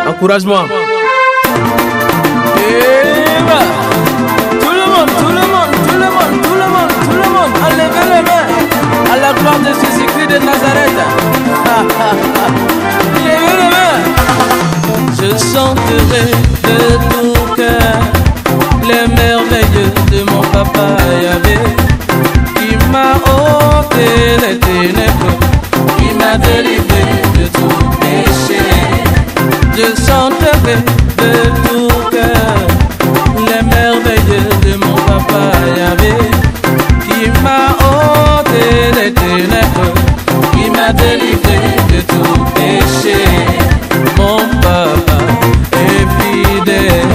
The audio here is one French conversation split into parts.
Encourage-moi. Et bah, tout le monde, tout le monde, tout le monde, tout le monde, tout le monde, enlevez les mains à la gloire de Jésus-Christ de Nazareth. Levez les mains. Je chanterai de tout cœur les merveilles de mon papa Yahvé, qui m'a ôté les ténèbres, qui m'a délivré de tout péché. Je chanterai de tout cœur les merveilles de mon papa Yahvé, qui m'a ôté les ténèbres, qui m'a délivré de tout péché. Mon papa est fidèle,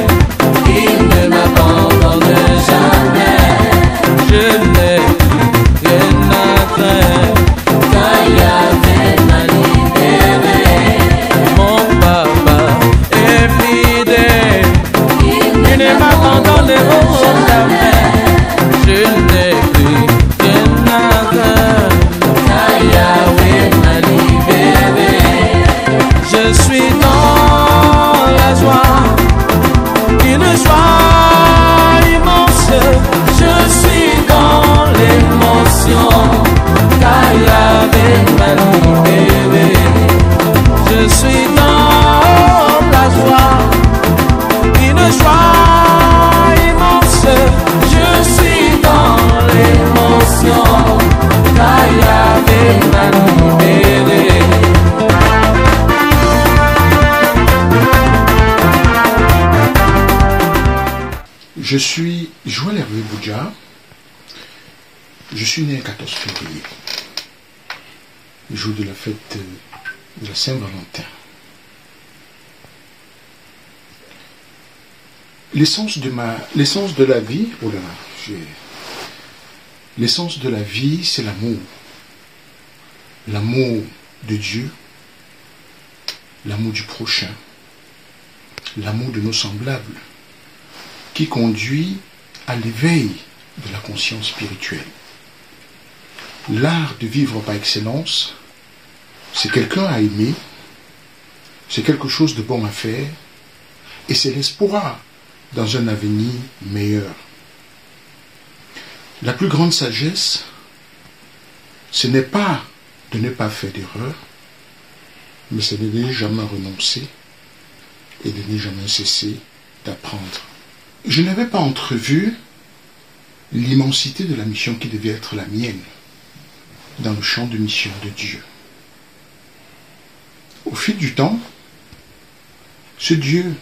il ne m'abandonne jamais. Je n'ai plus rien à craindre, car Yahvé m'a libéré. Mon papa est fidèle, il ne m'abandonne jamais. Je n'ai plus rien à craindre, car Yahvé m'a libéré. Je suis dans la joie, une joie immense. Je suis dans l'émotion, car Yahvé m'a libéré. Je suis dans la joie, une joie immense. Je suis dans l'émotion, car Yahvé m'a libéré. Je suis Joël Hervé Boudja. Je suis né le 14 février, le jour de la fête de la Saint-Valentin. L'essence de la vie, l'essence de la vie, c'est l'amour. L'amour de Dieu, l'amour du prochain, l'amour de nos semblables, qui conduit à l'éveil de la conscience spirituelle. L'art de vivre par excellence, c'est quelqu'un à aimer, c'est quelque chose de bon à faire, et c'est l'espoir dans un avenir meilleur. La plus grande sagesse, ce n'est pas de ne pas faire d'erreur, mais c'est de ne jamais renoncer et de ne jamais cesser d'apprendre. Je n'avais pas entrevu l'immensité de la mission qui devait être la mienne dans le champ de mission de Dieu. Au fil du temps, ce Dieu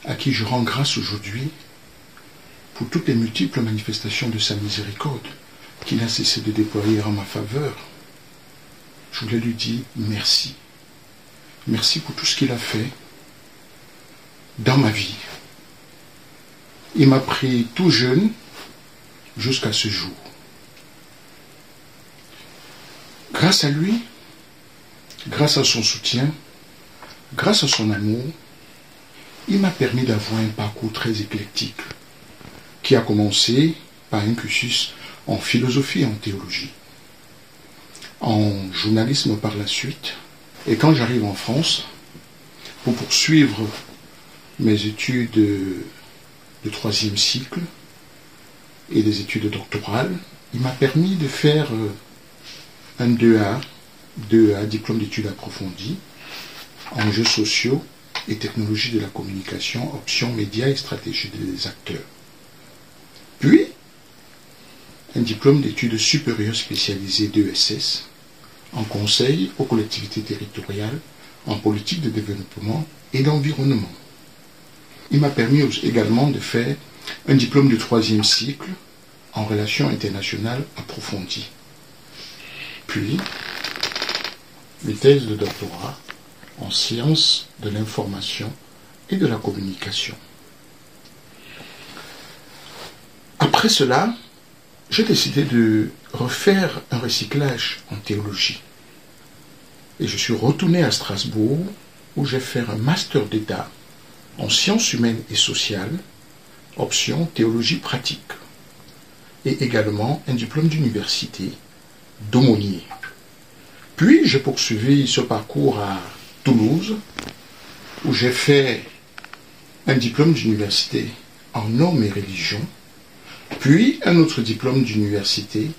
à qui je rends grâce aujourd'hui pour toutes les multiples manifestations de sa miséricorde qu'il a cessé de déployer en ma faveur, je voulais lui dire merci. Merci pour tout ce qu'il a fait dans ma vie. Il m'a pris tout jeune jusqu'à ce jour. Grâce à lui, grâce à son soutien, grâce à son amour, il m'a permis d'avoir un parcours très éclectique qui a commencé par un cursus en philosophie et en théologie, en journalisme par la suite. Et quand j'arrive en France, pour poursuivre mes études de troisième cycle et des études doctorales, il m'a permis de faire un 2A, diplôme d'études approfondies, en jeux sociaux et technologies de la communication, options médias et stratégie des acteurs. Puis, un diplôme d'études supérieures spécialisées d'ESS, en conseil aux collectivités territoriales, en politique de développement et d'environnement. Il m'a permis également de faire un diplôme de troisième cycle en relations internationales approfondies. Puis, une thèse de doctorat en sciences de l'information et de la communication. Après cela, j'ai décidé de refaire un recyclage en théologie. Et je suis retourné à Strasbourg où j'ai fait un master d'État en sciences humaines et sociales, option théologie pratique, et également un diplôme d'université d'aumônier. Puis j'ai poursuivi ce parcours à Toulouse, où j'ai fait un diplôme d'université en normes et religion, puis un autre diplôme d'université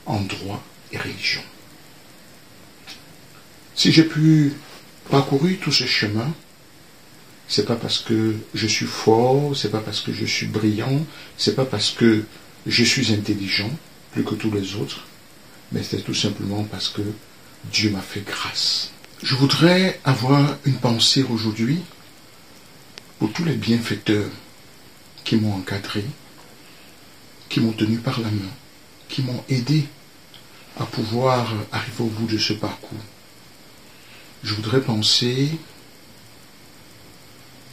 en droit et religion. Si j'ai pu parcourir tout ce chemin, c'est pas parce que je suis fort, c'est pas parce que je suis brillant, c'est pas parce que je suis intelligent, plus que tous les autres, mais c'est tout simplement parce que Dieu m'a fait grâce. Je voudrais avoir une pensée aujourd'hui pour tous les bienfaiteurs qui m'ont encadré, qui m'ont tenu par la main, qui m'ont aidé à pouvoir arriver au bout de ce parcours. Je voudrais penser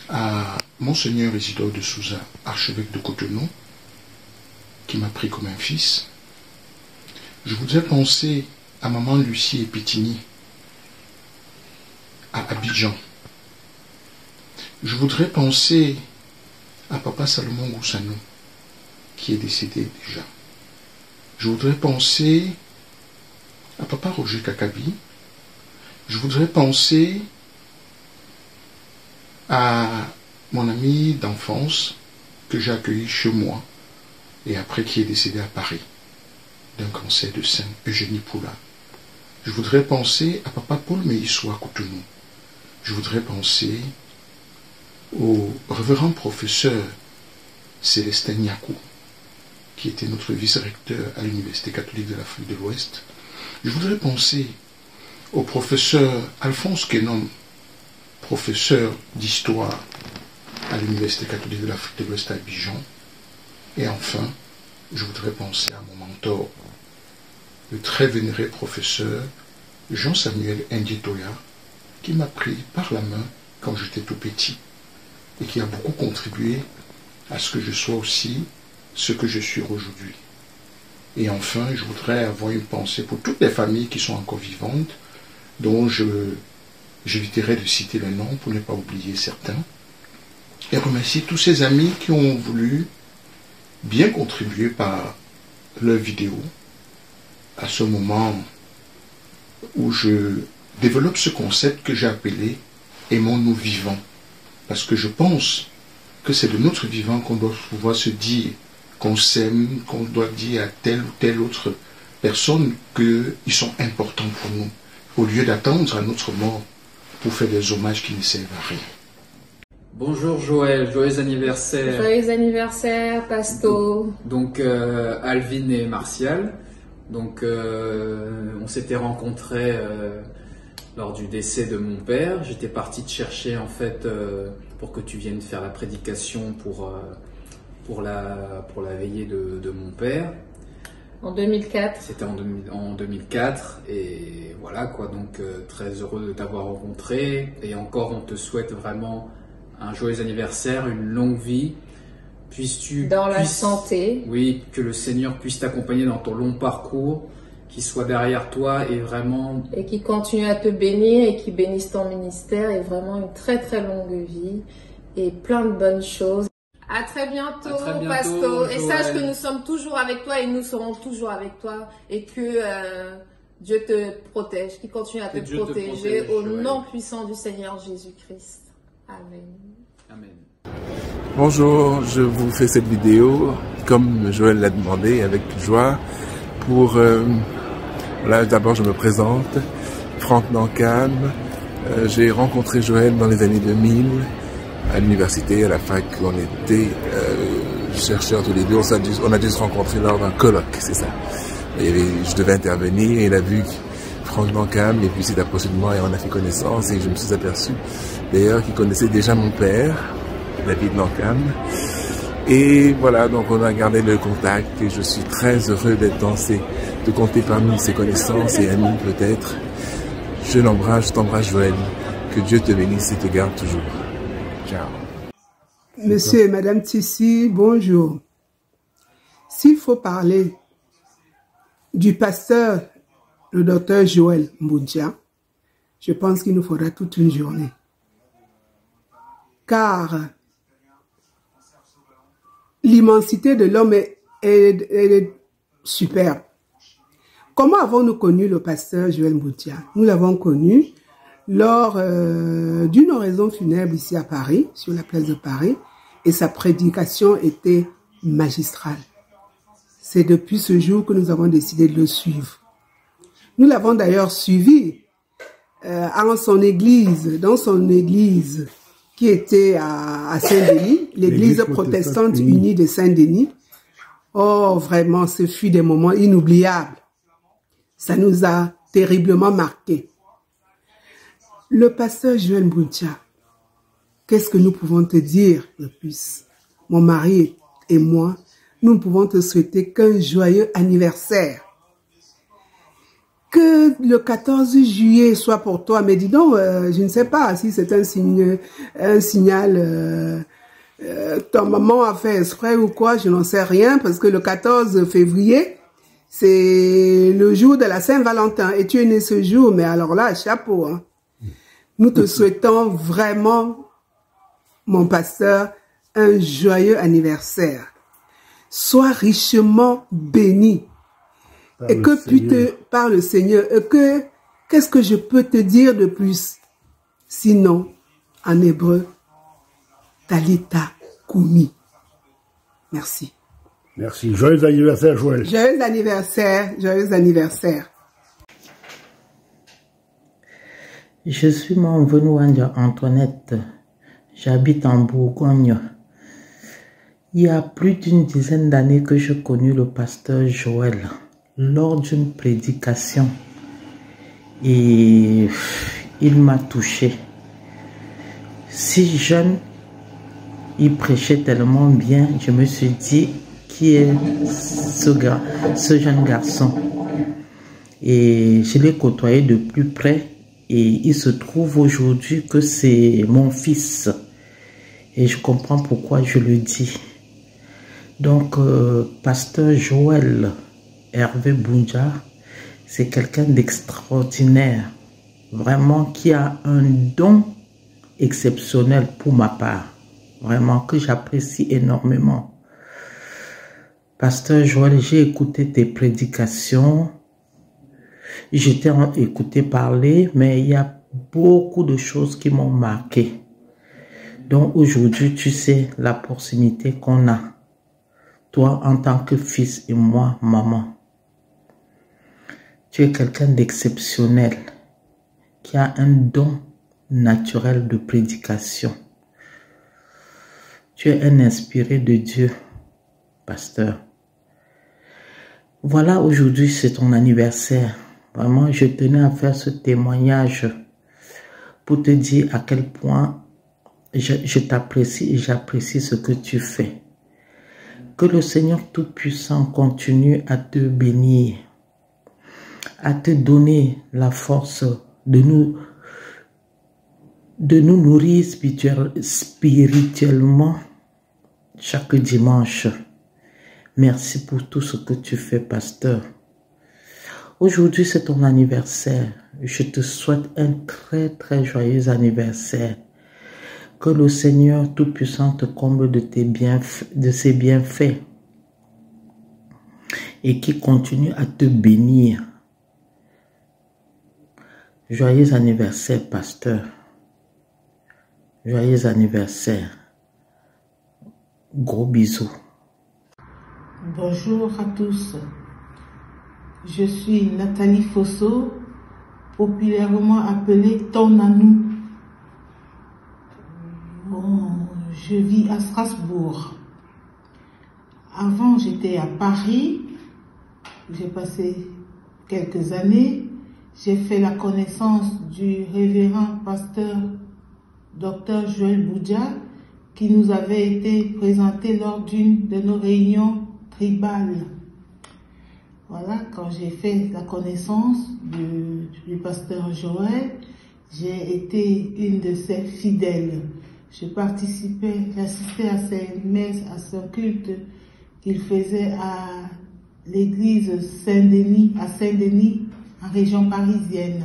à Monseigneur Isidore de Souza, archevêque de Cotonou, qui m'a pris comme un fils. Je voudrais penser à Maman Lucie Epitini, à Abidjan. Je voudrais penser à Papa Salomon Goussano, qui est décédé déjà. Je voudrais penser à Papa Roger Kakabi. Je voudrais penser à mon ami d'enfance que j'ai accueilli chez moi et après qui est décédé à Paris d'un cancer de sein, Eugénie Poula. Je voudrais penser à Papa Paul Meïssoua Cotonou. Je voudrais penser au révérend professeur Célestin Niakou, qui était notre vice-recteur à l'Université catholique de l'Afrique de l'Ouest. Je voudrais penser au professeur Alphonse Kenom, professeur d'histoire à l'Université catholique de l'Afrique de l'Ouest à Abidjan. Et enfin, je voudrais penser à mon mentor, le très vénéré professeur Jean-Samuel Ndietoya, qui m'a pris par la main quand j'étais tout petit et qui a beaucoup contribué à ce que je sois aussi ce que je suis aujourd'hui. Et enfin, je voudrais avoir une pensée pour toutes les familles qui sont encore vivantes, dont j'éviterai de citer les noms pour ne pas oublier certains, et remercier tous ces amis qui ont voulu bien contribuer par leurs vidéos à ce moment où je développe ce concept que j'ai appelé « Aimons-nous vivants ». Parce que je pense que c'est de notre vivant qu'on doit pouvoir se dire qu'on s'aime, qu'on doit dire à telle ou telle autre personne qu'ils sont importants pour nous, au lieu d'attendre à notre mort pour faire des hommages qui ne servent à rien. Bonjour Joël, joyeux anniversaire. Joyeux anniversaire, Pasto. Donc Alvin et Martial. Donc on s'était rencontrés lors du décès de mon père. J'étais parti te chercher en fait pour que tu viennes faire la prédication pour la veillée de mon père. En 2004. C'était en 2004 et voilà quoi, donc très heureux de t'avoir rencontré et encore on te souhaite vraiment un joyeux anniversaire, une longue vie. Puisses-tu dans la santé. Oui, que le Seigneur puisse t'accompagner dans ton long parcours, qu'il soit derrière toi et vraiment... Et qu'il continue à te bénir et qu'il bénisse ton ministère et vraiment une très très longue vie et plein de bonnes choses. À très bientôt, Pasto. Et sache que nous sommes toujours avec toi et nous serons toujours avec toi et que Dieu te protège, qu'il continue à te protéger au nom puissant du Seigneur Jésus-Christ. Amen. Amen. Bonjour, je vous fais cette vidéo comme Joël l'a demandé avec joie pour... là d'abord je me présente, Franck Nankam. J'ai rencontré Joël dans les années 2000 à l'université, à la fac, on était chercheurs tous les deux, on a dû se rencontrer lors d'un colloque, c'est ça. Et je devais intervenir et il a vu Franck Nankam et puis s'est approché de moi et on a fait connaissance et je me suis aperçu d'ailleurs qu'il connaissait déjà mon père, David Nankam. Et voilà, donc on a gardé le contact et je suis très heureux d'être de compter parmi ses connaissances et amis peut-être. Je t'embrasse Joël, que Dieu te bénisse et te garde toujours. Ciao. Monsieur et Madame Tissi, bonjour. S'il faut parler du pasteur, le docteur Joël Mboudia, je pense qu'il nous faudra toute une journée. Car l'immensité de l'homme est superbe. Comment avons-nous connu le pasteur Joël Mboudia? Nous l'avons connu lors d'une oraison funèbre ici à Paris, sur la place de Paris, et sa prédication était magistrale. C'est depuis ce jour que nous avons décidé de le suivre. Nous l'avons d'ailleurs suivi dans son église qui était à Saint-Denis, l'église protestante unie de Saint-Denis. Oh, vraiment, ce fut des moments inoubliables. Ça nous a terriblement marqués. Le pasteur Joël Mbuncha, qu'est-ce que nous pouvons te dire de plus? Mon mari et moi, nous ne pouvons te souhaiter qu'un joyeux anniversaire. Que le 14 juillet soit pour toi, mais dis donc, je ne sais pas si c'est un signal, ton maman a fait exprès ou quoi, je n'en sais rien, parce que le 14 février, c'est le jour de la Saint-Valentin, et tu es né ce jour, mais alors là, chapeau, hein. Nous te souhaitons vraiment, mon pasteur, un joyeux anniversaire. Sois richement béni. Et que puisse par le Seigneur, qu'est-ce que je peux te dire de plus? Sinon, en hébreu, Talita Koumi. Merci. Merci. Joyeux anniversaire, Joël. Joyeux anniversaire, joyeux anniversaire. Je suis Mwenouanja Antoinette. J'habite en Bourgogne. Il y a plus d'une dizaine d'années que je connus le pasteur Joël lors d'une prédication et il m'a touché. Si jeune, il prêchait tellement bien, je me suis dit qui est ce jeune garçon, et je l'ai côtoyé de plus près et il se trouve aujourd'hui que c'est mon fils et je comprends pourquoi je le dis. Donc pasteur Joël Hervé Mbuncha, c'est quelqu'un d'extraordinaire, vraiment qui a un don exceptionnel pour ma part, vraiment que j'apprécie énormément. Pasteur Joël, j'ai écouté tes prédications, je t'ai écouté parler, mais il y a beaucoup de choses qui m'ont marqué. Donc aujourd'hui, tu sais la proximité qu'on a, toi en tant que fils et moi, maman. Tu es quelqu'un d'exceptionnel, qui a un don naturel de prédication. Tu es un inspiré de Dieu, pasteur. Voilà, aujourd'hui, c'est ton anniversaire. Vraiment, je tenais à faire ce témoignage pour te dire à quel point je t'apprécie et j'apprécie ce que tu fais. Que le Seigneur Tout-Puissant continue à te bénir, à te donner la force de nous nourrir spirituellement chaque dimanche. Merci pour tout ce que tu fais, pasteur. Aujourd'hui, c'est ton anniversaire. Je te souhaite un très très joyeux anniversaire. Que le Seigneur Tout-Puissant te comble de ses bienfaits et qui continue à te bénir. Joyeux anniversaire, pasteur. Joyeux anniversaire. Gros bisous. Bonjour à tous. Je suis Nathalie Fosso, populairement appelée Tonanou. Bon, je vis à Strasbourg. Avant, j'étais à Paris. J'ai passé quelques années. J'ai fait la connaissance du révérend pasteur Dr Joël Mbuncha qui nous avait été présenté lors d'une de nos réunions tribales. Voilà, quand j'ai fait la connaissance du pasteur Joël, j'ai été une de ses fidèles. J'assistais à ses messes, à son culte qu'il faisait à l'église Saint-Denis, à Saint-Denis, en région parisienne.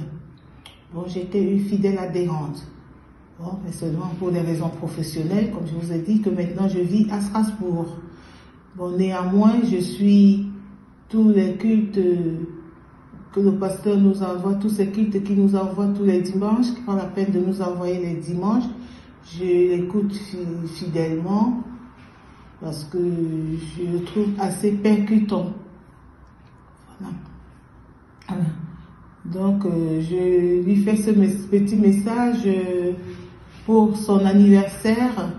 Bon, j'étais une fidèle adhérente. Bon, mais seulement pour des raisons professionnelles, comme je vous ai dit, que maintenant je vis à Strasbourg. Bon, néanmoins, je suis tous les cultes que le pasteur nous envoie tous ces cultes qui nous envoie tous les dimanches, qui prend la peine de nous envoyer les dimanches. Je l'écoute fidèlement parce que je le trouve assez percutant. Voilà. Donc, je lui fais ce petit message pour son anniversaire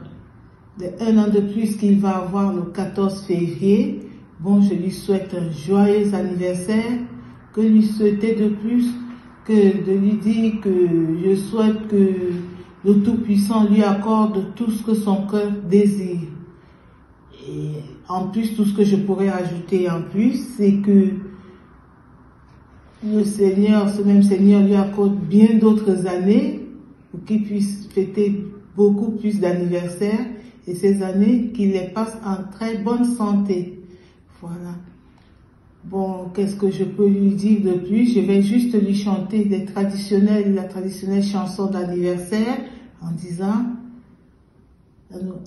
d'1 an de plus qu'il va avoir le 14 février. Bon, je lui souhaite un joyeux anniversaire. Que lui souhaiter de plus que de lui dire que je souhaite que le Tout-Puissant lui accorde tout ce que son cœur désire. Et en plus, tout ce que je pourrais ajouter en plus, c'est que le Seigneur, ce même Seigneur lui accorde bien d'autres années pour qu'il puisse fêter beaucoup plus d'anniversaires et ces années qu'il les passe en très bonne santé. Voilà. Bon, qu'est-ce que je peux lui dire de plus? Je vais juste lui chanter la traditionnelle chanson d'anniversaire en disant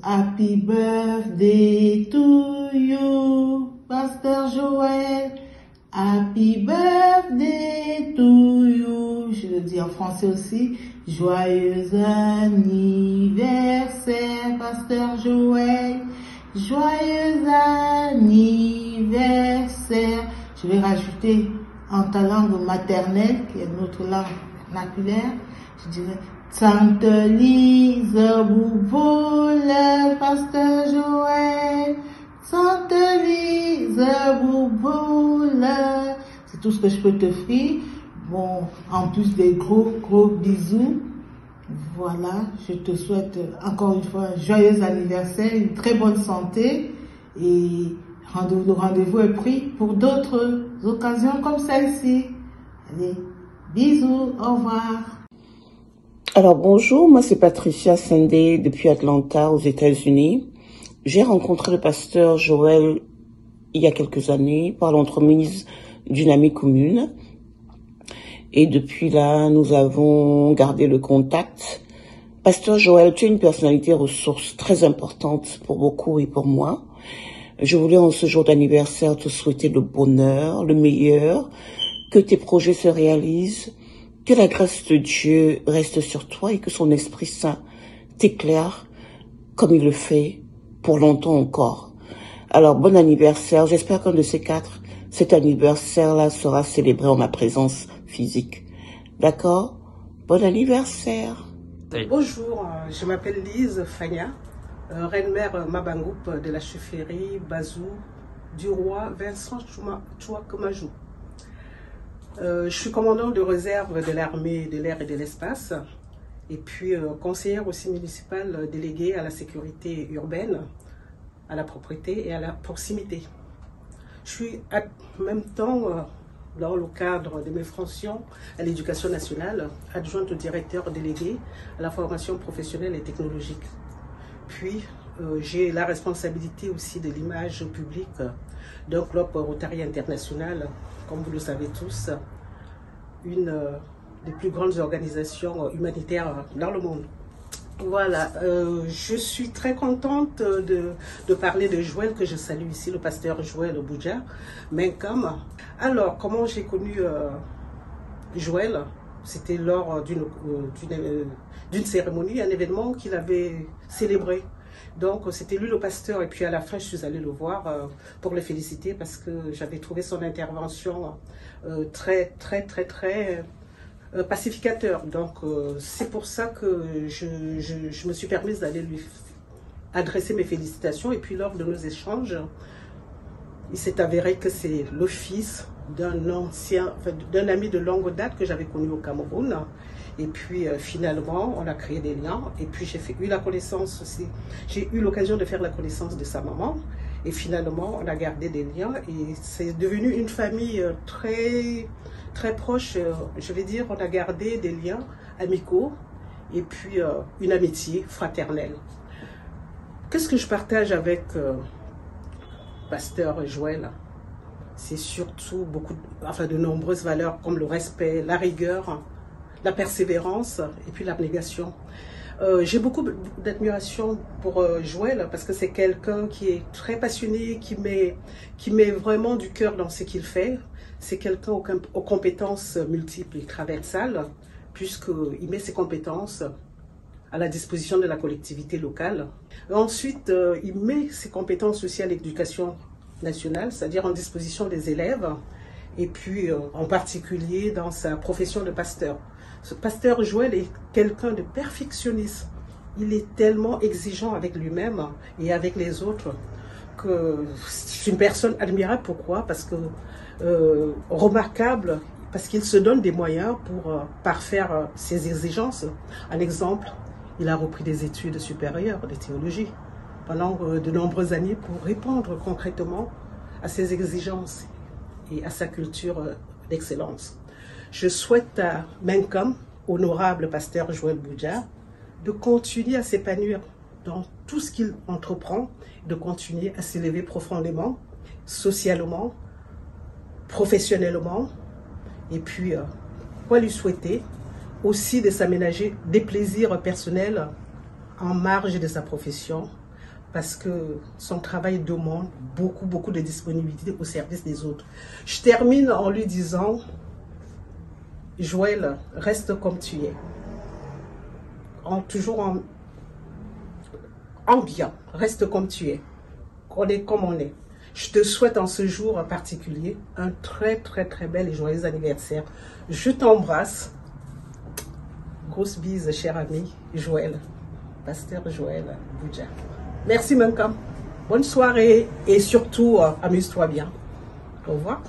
Happy birthday to you, Pasteur Joël. Happy birthday to you. Je le dis en français aussi. Joyeux anniversaire, Pasteur Joël. Joyeux anniversaire. Je vais rajouter en ta langue maternelle, qui est notre langue vernaculaire, je dirais Tante Lise Bouboule, Pasteur Joël. Tante Lise Bouboule. C'est tout ce que je peux t'offrir. Bon, en plus des gros bisous. Voilà, je te souhaite encore une fois un joyeux anniversaire, une très bonne santé et le rendez-vous est pris pour d'autres occasions comme celle-ci. Allez, bisous, au revoir. Alors bonjour, moi c'est Patricia Sendé depuis Atlanta aux États-Unis. J'ai rencontré le pasteur Joël il y a quelques années par l'entremise d'une amie commune. Et depuis là, nous avons gardé le contact. Pasteur Joël, tu es une personnalité ressource très importante pour beaucoup et pour moi. Je voulais en ce jour d'anniversaire te souhaiter le bonheur, le meilleur, que tes projets se réalisent, que la grâce de Dieu reste sur toi et que son Esprit Saint t'éclaire comme il le fait pour longtemps encore. Alors, bon anniversaire. J'espère qu'un de ces quatre, cet anniversaire-là sera célébré en ma présence physique. D'accord? Bon anniversaire. Bonjour, je m'appelle Lise Fagna, reine-mère Mabangoup de la chefferie Bazou du roi Vincent Chouakomajou. Je suis commandant de réserve de l'armée de l'air et de l'espace et puis conseillère aussi municipale déléguée à la sécurité urbaine, à la propreté et à la proximité. Je suis en même temps, dans le cadre de mes fonctions à l'éducation nationale, adjointe au directeur délégué à la formation professionnelle et technologique. Puis, j'ai la responsabilité aussi de l'image publique d'un club Rotary International, comme vous le savez tous, une des plus grandes organisations humanitaires dans le monde. Voilà, je suis très contente de parler de Joël, que je salue ici, le pasteur Joël Boudja Menkam. Alors, comment j'ai connu Joël? C'était lors d'une cérémonie, un événement qu'il avait célébré. Donc, c'était lui le pasteur, et puis à la fin, je suis allée le voir pour le féliciter parce que j'avais trouvé son intervention très pacificateur. Donc, c'est pour ça que je me suis permise d'aller lui adresser mes félicitations. Et puis, lors de nos échanges, il s'est avéré que c'est le fils d'un ami de longue date que j'avais connu au Cameroun. Et puis, finalement, on a créé des liens. Et puis, eu la connaissance aussi. J'ai eu l'occasion de faire la connaissance de sa maman. Et finalement, on a gardé des liens. Et c'est devenu une famille très proche. Je vais dire, on a gardé des liens amicaux. Et puis, une amitié fraternelle. Qu'est-ce que je partage avec Pasteur Joël? C'est surtout de nombreuses valeurs comme le respect, la rigueur, la persévérance et puis l'abnégation. J'ai beaucoup d'admiration pour Joël parce que c'est quelqu'un qui est très passionné, qui met vraiment du cœur dans ce qu'il fait. C'est quelqu'un aux compétences multiples et traversales, puisqu'il met ses compétences à la disposition de la collectivité locale. Et ensuite, il met ses compétences aussi à l'éducation nationale, c'est-à-dire en disposition des élèves, et puis en particulier dans sa profession de pasteur. Ce pasteur Joël est quelqu'un de perfectionniste. Il est tellement exigeant avec lui-même et avec les autres que c'est une personne admirable. Pourquoi? Parce que remarquable, parce qu'il se donne des moyens pour parfaire ses exigences. Un exemple, il a repris des études supérieures de théologie pendant de nombreuses années pour répondre concrètement à ses exigences et à sa culture d'excellence. Je souhaite à Menkam, honorable pasteur Joël Boudja, de continuer à s'épanouir dans tout ce qu'il entreprend, de continuer à s'élever profondément, socialement, professionnellement, et puis on va lui souhaiter aussi de s'aménager des plaisirs personnels en marge de sa profession, parce que son travail demande beaucoup de disponibilité au service des autres. Je termine en lui disant: Joël, reste comme tu es, toujours en bien, reste comme tu es, on est comme on est. Je te souhaite en ce jour particulier un très bel et joyeux anniversaire. Je t'embrasse. Grosse bise, cher ami Joël, pasteur Joël Boudja. Merci Menkam. Bonne soirée et surtout amuse-toi bien. Au revoir.